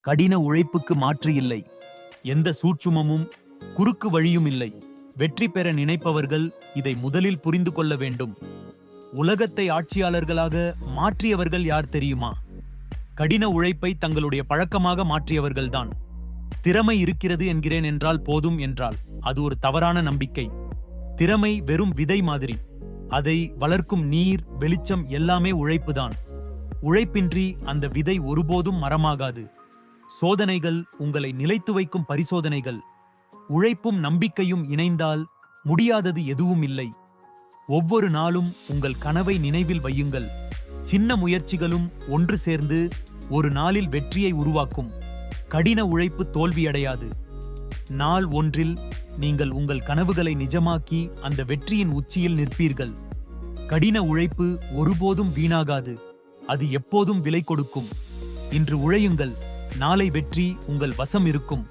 கடின உழைப்புக்கு மாற்று இல்லை. எந்த சூட்சுமமும் குறுக்கு வழியும் இல்லை. வெற்றி பெற நினைப்பவர்கள் இதை முதலில் புரிந்து கொள்ள வேண்டும். உலகத்தை ஆட்சியாளர்களாக மாற்றியவர்கள் யார் தெரியுமா? கடின உழைப்பை தங்களுடைய பழக்கமாக மாற்றியவர்கள்தான். திறமை இருக்கிறது என்கிறேன் என்றால் போதும் என்றால் அது ஒரு தவறான நம்பிக்கை. திறமை வெறும் விதை மாதிரி. அதை வளர்க்கும் நீர், வெளிச்சம் எல்லாமே உழைப்புதான். உழைப்பின்றி அந்த விதை ஒருபோதும் மரமாகாது. சோதனைகள் உங்களை நிலைத்து வைக்கும் பரிசோதனைகள். உழைப்பும் நம்பிக்கையும் இணைந்தால் முடியாதது எதுவும் இல்லை. ஒவ்வொரு நாளும் உங்கள் கனவை நினைவில் வையுங்கள். சின்ன முயற்சிகளும் ஒன்று சேர்ந்து ஒரு நாளில் வெற்றியை உருவாக்கும். கடின உழைப்பு தோல்வியடையாது. நாள் ஒன்றில் நீங்கள் உங்கள் கனவுகளை நிஜமாக்கி அந்த வெற்றியின் உச்சியில் நிற்பீர்கள். கடின உழைப்பு ஒருபோதும் வீணாகாது. அது எப்போதும் விலை கொடுக்கும். இன்று உழையுங்கள், நாளை வெற்றி உங்கள் வசம் இருக்கும்.